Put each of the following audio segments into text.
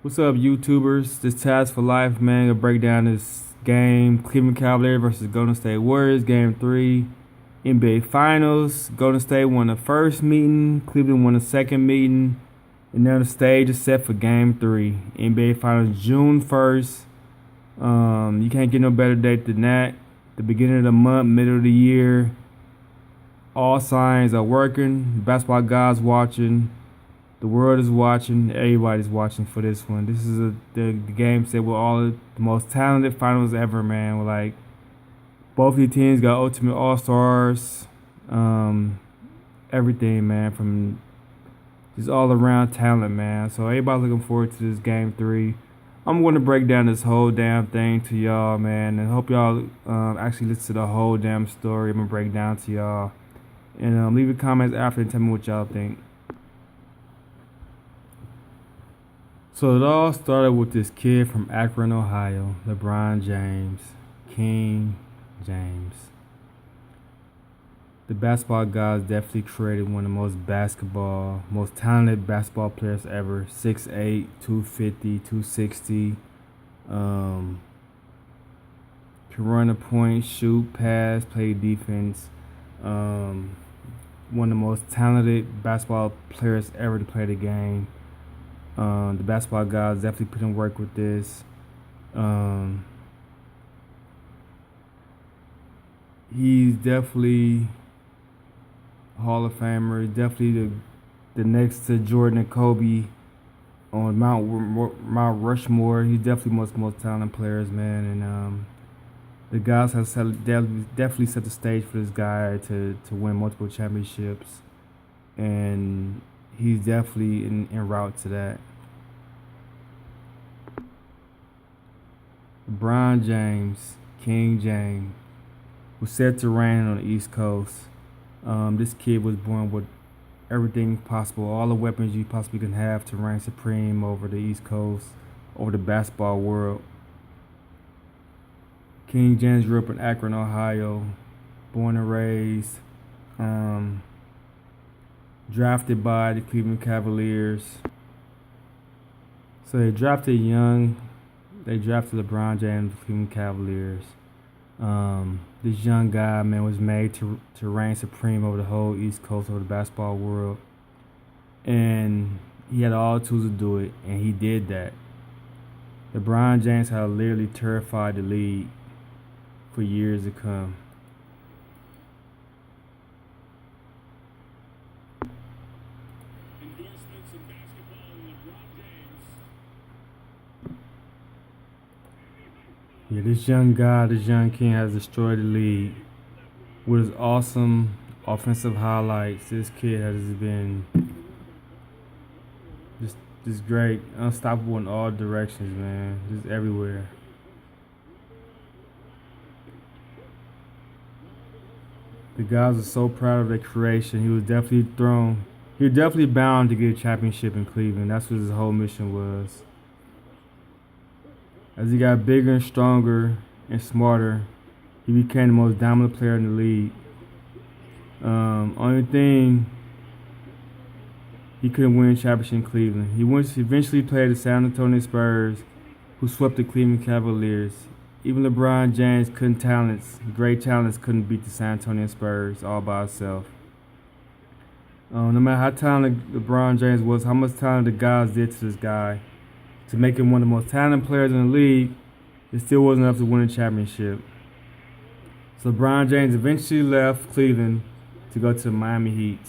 What's up, YouTubers? This Task for Life, man. Gonna break down this game: Cleveland Cavaliers versus Golden State Warriors, Game 3, NBA Finals. Golden State won the first meeting, Cleveland won the second meeting, and now the stage is set for Game 3, NBA Finals, June 1st. You can't get no better date than that. The beginning of the month, middle of the year. All signs are working. Basketball guys watching. The world is watching. Everybody's watching for this one. This is the game set with all the most talented finals ever, man. With like both of the teams got ultimate all stars. Everything, man, from just all around talent, man. So everybody looking forward to this game 3. I'm going to break down this whole damn thing to y'all, man, and hope y'all actually listen to the whole damn story. I'm gonna break down to y'all, and leave a comments after and tell me what y'all think. So it all started with this kid from Akron, Ohio, LeBron James, King James. The basketball guys definitely created one of the most talented basketball players ever. 6'8", 250, 260. Can run a point, shoot, pass, play defense. One of the most talented basketball players ever to play the game. The basketball guys definitely put in work with this. He's definitely Hall of Famer. Definitely the next to Jordan and Kobe on Mount Rushmore. He's definitely most talented players, man. And the guys have definitely set the stage for this guy to win multiple championships, and he's definitely en route to that. LeBron James, King James, was set to reign on the East Coast. This kid was born with everything possible, all the weapons you possibly can have to reign supreme over the East Coast, over the basketball world. King James grew up in Akron, Ohio, born and raised, drafted by the Cleveland Cavaliers. So they drafted LeBron James, the Cleveland Cavaliers. This young guy, man, was made to reign supreme over the whole East Coast, over the basketball world. And he had all the tools to do it, and he did that. LeBron James had literally terrified the league for years to come. Yeah, this young guy, this young king has destroyed the league with his awesome offensive highlights. This kid has been just great, unstoppable in all directions, man. Just everywhere. The guys are so proud of their creation. He was definitely bound to get a championship in Cleveland. That's what his whole mission was. As he got bigger and stronger and smarter, he became the most dominant player in the league. Only thing, he couldn't win a championship in Cleveland. He eventually played the San Antonio Spurs, who swept the Cleveland Cavaliers. Even LeBron James great talents, couldn't beat the San Antonio Spurs all by himself. No matter how talented LeBron James was, how much talent the guys did to this guy, to make him one of the most talented players in the league, it still wasn't enough to win a championship. So LeBron James eventually left Cleveland to go to the Miami Heat.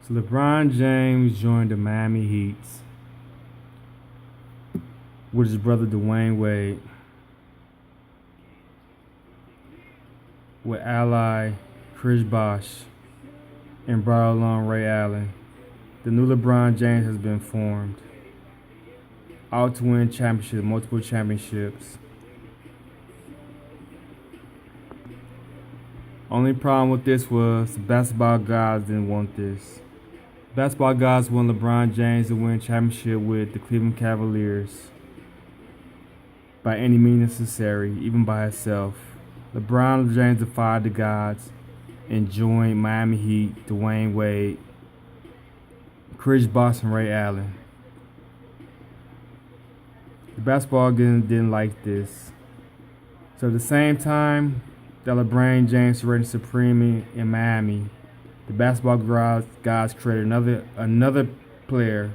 So LeBron James joined the Miami Heat with his brother Dwayne Wade, with ally Chris Bosh, and brought along Ray Allen. The new LeBron James has been formed, out to win multiple championships. Only problem with this was the basketball guys didn't want this. Basketball guys want LeBron James to win a championship with the Cleveland Cavaliers. by any means necessary, even by herself. LeBron James defied the gods and joined Miami Heat, Dwayne Wade, Chris Bosh, and Ray Allen. The basketball didn't like this. So at the same time that LeBron James reigned supreme in Miami, the basketball gods created another player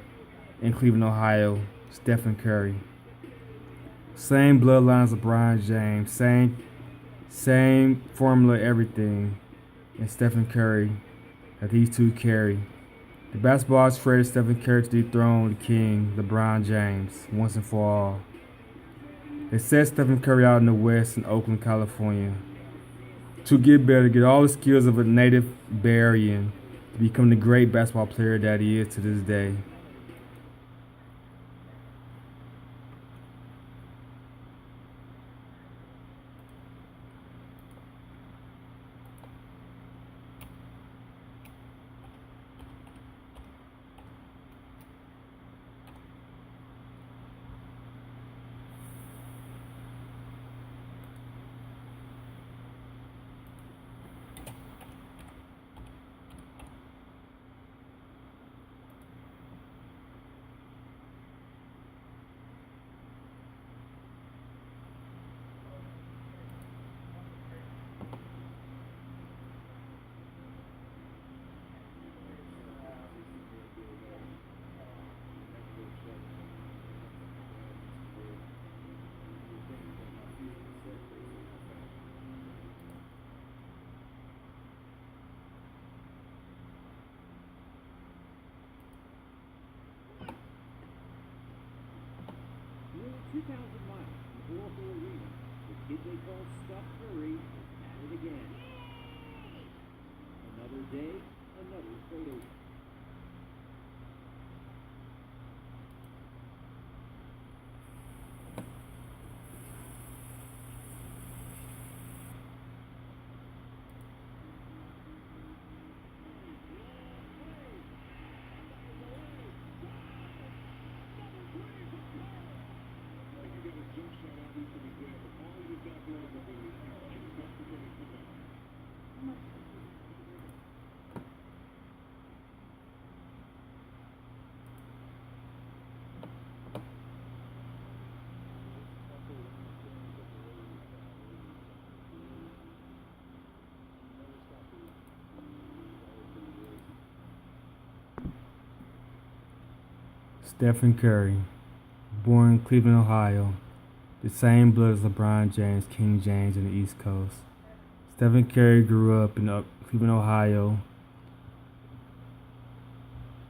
in Cleveland, Ohio, Stephen Curry. Same bloodline as LeBron James, same formula, everything, and Stephen Curry that these two carry. The basketball traded Stephen Curry to dethrone the king, LeBron James, once and for all. They set Stephen Curry out in the West in Oakland, California, to get better, get all the skills of a native Bay Arean to become the great basketball player that he is to this day. Nearly 2,000 miles from Oracle Arena, the kid they call Steph Curry is at it again. Another day, another photo. Stephen Curry, born in Cleveland, Ohio, the same blood as LeBron James, King James, in the East Coast. Stephen Curry grew up in Cleveland, Ohio,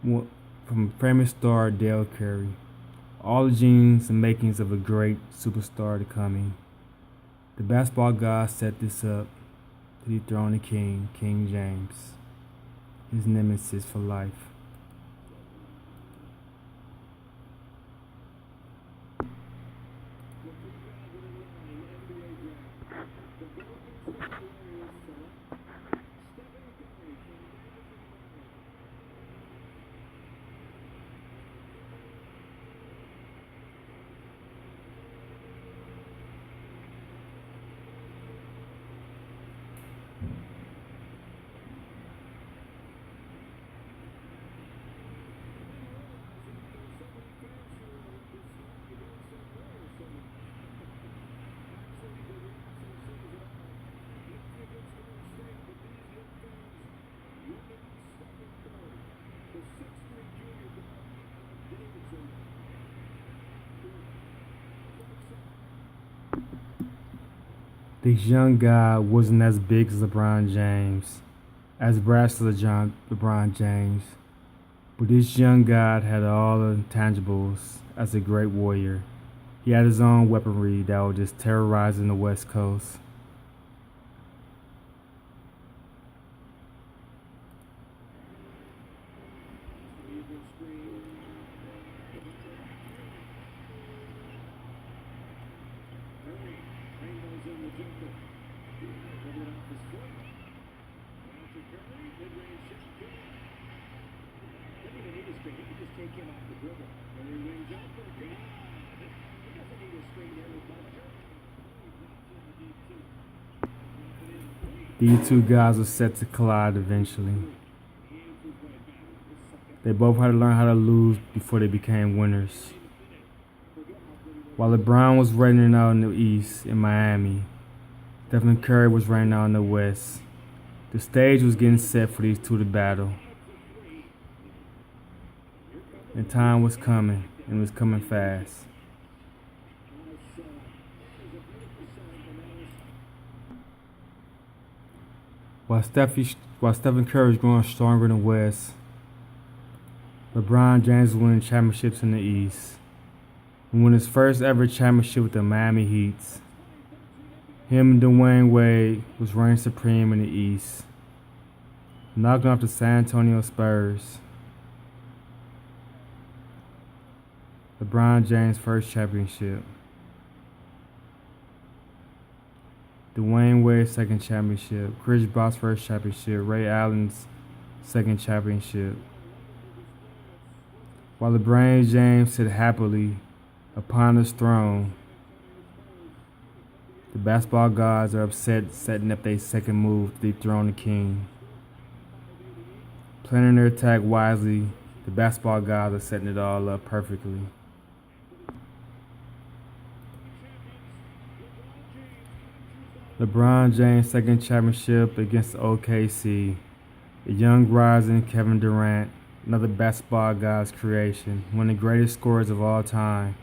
from famous star Dale Curry. All the genes and makings of a great superstar to coming. The basketball gods set this up to dethrone the king, King James, his nemesis for life. This young guy wasn't as big as LeBron James, as brash as LeBron James, but this young guy had all the intangibles as a great warrior. He had his own weaponry that was just terrorizing the West Coast. Take him off the dribble. And he wings up for good. He doesn't need a straight arrow. These two guys were set to collide eventually. They both had to learn how to lose before they became winners. While LeBron was reigning out in the East in Miami, Stephen Curry was reigning out in the West. The stage was getting set for these two to battle. And time was coming, and it was coming fast. While Stephen Curry was growing stronger in the West, LeBron James was winning championships in the East. And won his first ever championship with the Miami Heat. Him and Dwayne Wade was reigning supreme in the East, knocking off the San Antonio Spurs. LeBron James' first championship. Dwayne Wade's second championship. Chris Bosh's first championship. Ray Allen's second championship. While LeBron James sat happily upon his throne, the basketball gods are upset, setting up their second move to dethrone the king. Planning their attack wisely, the basketball gods are setting it all up perfectly. LeBron James' second championship against OKC. The young rising Kevin Durant, another basketball god's creation, one of the greatest scorers of all time.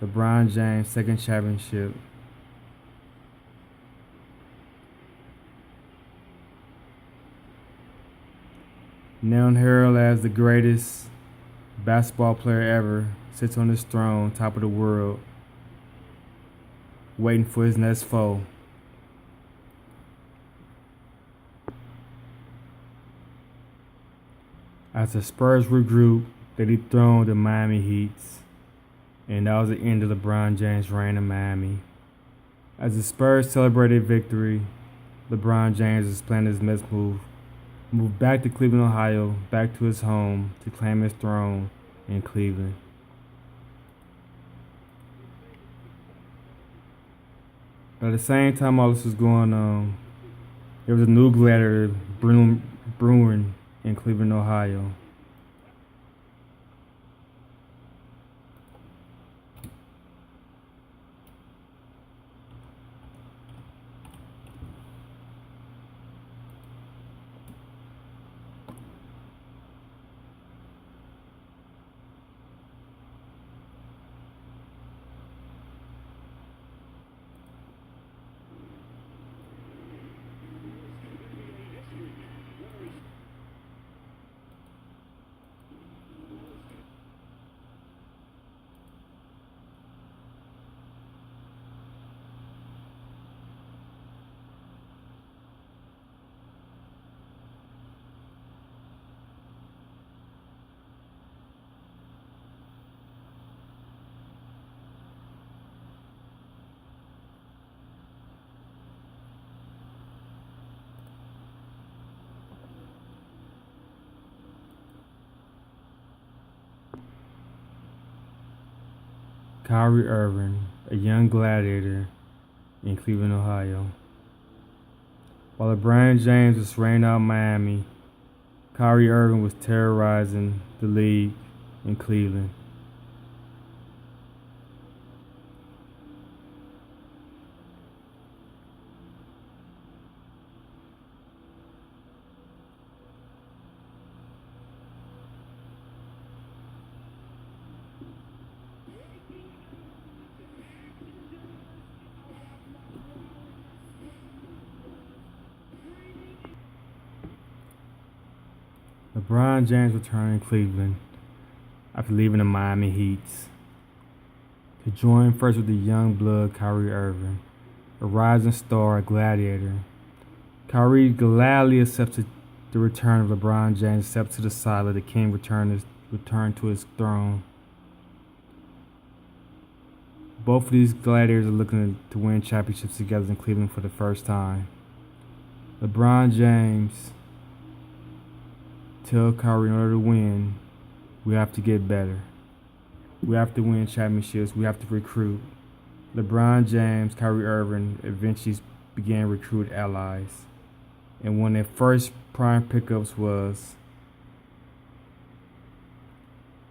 LeBron James' second championship. Now heralded as the greatest basketball player ever, sits on his throne, top of the world, waiting for his next foe. As the Spurs regrouped, they dethroned the Miami Heat, and that was the end of LeBron James' reign in Miami. As the Spurs celebrated victory, LeBron James is planning his next move back to Cleveland, Ohio, back to his home to claim his throne in Cleveland. But at the same time all this was going on, there was a new gladiator brewing in Cleveland, Ohio. Kyrie Irving, a young gladiator in Cleveland, Ohio. While LeBron James was reigning out in Miami, Kyrie Irving was terrorizing the league in Cleveland. LeBron James returned to Cleveland after leaving the Miami Heat to join first with the young blood Kyrie Irving, a rising star, a gladiator. Kyrie gladly accepted the return of LeBron James, stepped to the side, let the king return to his throne. Both of these gladiators are looking to win championships together in Cleveland for the first time. LeBron James tell Kyrie, in order to win, we have to get better. We have to win championships. We have to recruit. LeBron James, Kyrie Irving eventually began to recruit allies. And one of their first prime pickups was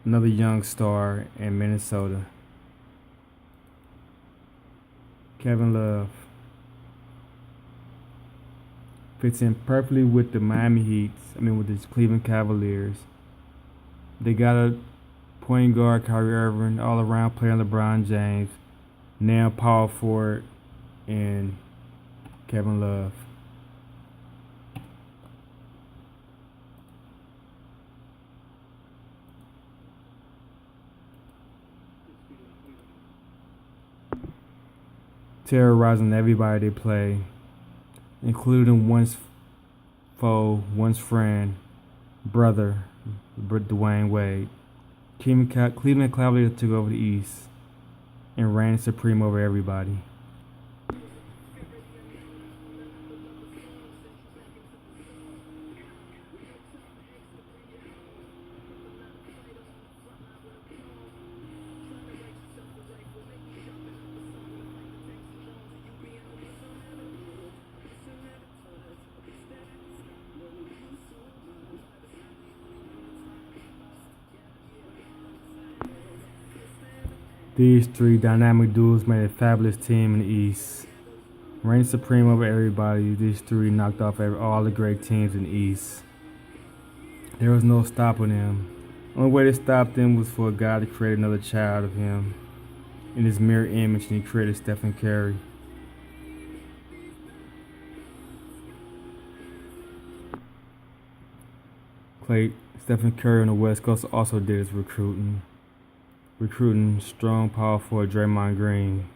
another young star in Minnesota, Kevin Love. Fits in perfectly with the with the Cleveland Cavaliers. They got a point guard, Kyrie Irving, all around player LeBron James, now power forward, and Kevin Love. Terrorizing everybody they play, including one's foe, one's friend, brother, Dwayne Wade. Cleveland Cavaliers took over the East and reigned supreme over everybody. These three dynamic duels made a fabulous team in the East. Reigned supreme over everybody, these three knocked off all the great teams in the East. There was no stopping them. The only way to stop them was for a guy to create another child of him in his mirror image, and he created Stephen Curry. Stephen Curry on the West Coast also did his recruiting strong power forward Draymond Green.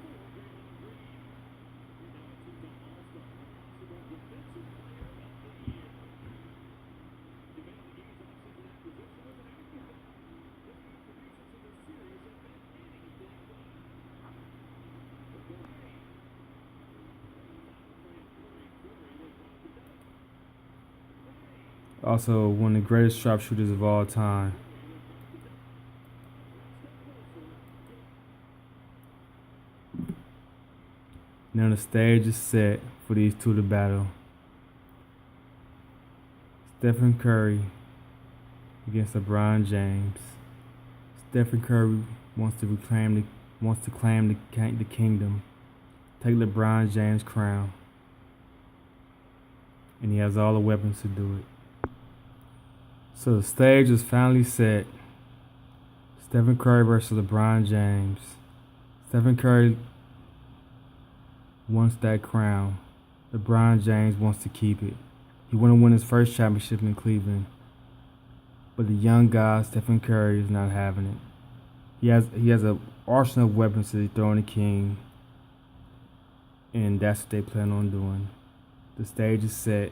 Also one of the greatest sharpshooters of all time. Now the stage is set for these two to battle. Stephen Curry against LeBron James. Stephen Curry wants to claim the kingdom, take LeBron James' crown, and he has all the weapons to do it. So the stage is finally set. Stephen Curry versus LeBron James. Stephen Curry wants that crown. LeBron James wants to keep it. He want to win his first championship in Cleveland. But the young guy, Stephen Curry, is not having it. He has an arsenal of weapons to throw in the king. And that's what they plan on doing. The stage is set.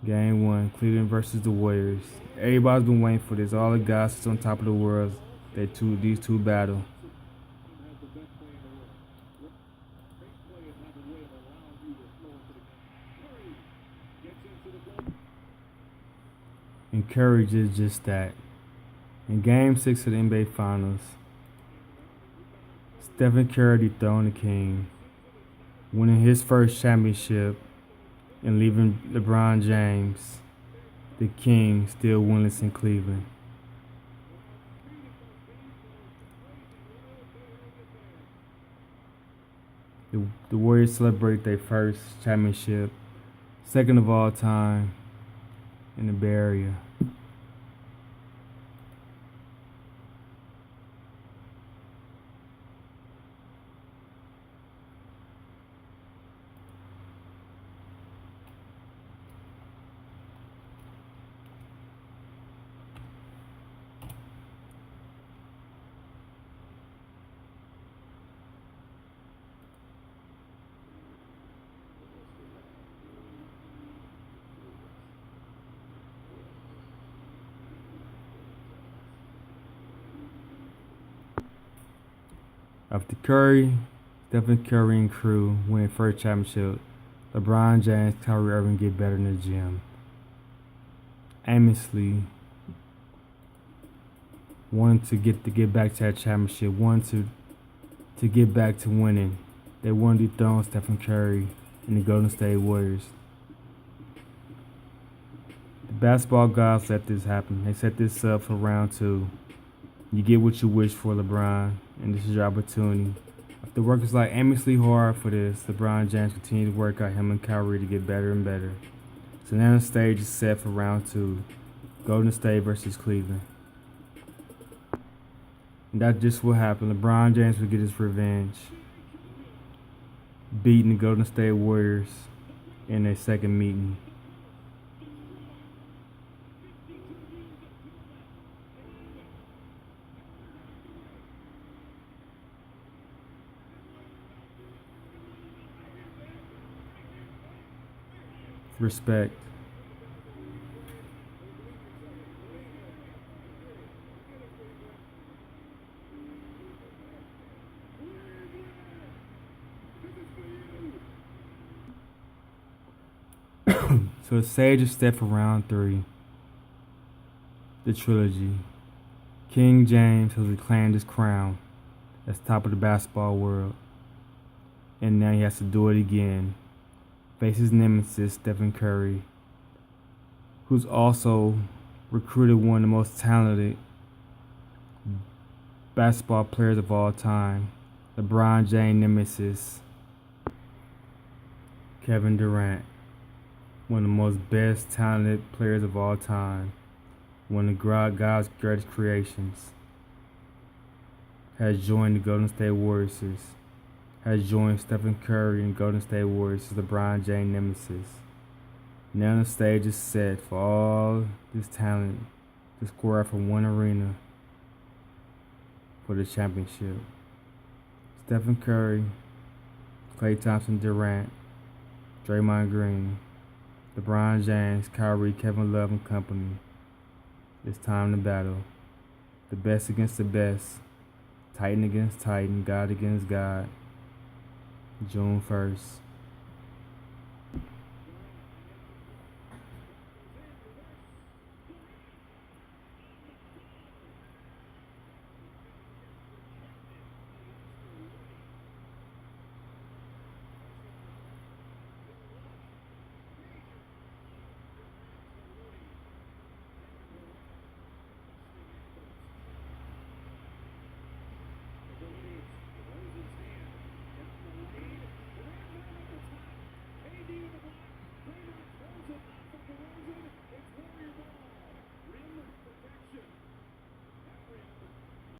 Game 1, Cleveland versus the Warriors. Everybody's been waiting for this. All the guys that's on top of the world, these two battle. And Curry did just that. In Game 6 of the NBA Finals, Stephen Curry dethroned the king, winning his first championship and leaving LeBron James, the king, still winless in Cleveland. The Warriors celebrate their first championship, second of all time, in the Bay Area. After Stephen Curry and crew win first championship, LeBron James, Kyrie Irving get better in the gym. Aimlessly wanting to get back to that championship, wanting to get back to winning. They wanted to dethrone Stephen Curry and the Golden State Warriors. The basketball gods let this happen. They set this up for round 2. You get what you wish for, LeBron, and this is your opportunity. The work is like aimlessly hard for this. LeBron James continued to work out him and Kyrie to get better and better. So now the stage is set for round 2. Golden State versus Cleveland. And that's just what happened. LeBron James will get his revenge, beating the Golden State Warriors in their second meeting. Respect. So the stage is set for round 3. The trilogy. King James has reclaimed his crown as top of the basketball world, and now he has to do it again. Face his nemesis, Stephen Curry, who's also recruited one of the most talented basketball players of all time, LeBron James' nemesis, Kevin Durant, one of the most best talented players of all time, one of God's greatest creations, has joined the Golden State Warriors. Has joined Stephen Curry and Golden State Warriors as LeBron James' nemesis. Now the stage is set for all this talent to square up from one arena for the championship. Stephen Curry, Klay Thompson, Durant, Draymond Green, LeBron James, Kyrie, Kevin Love, and company. It's time to battle. The best against the best. Titan against Titan. God against God. June 1st.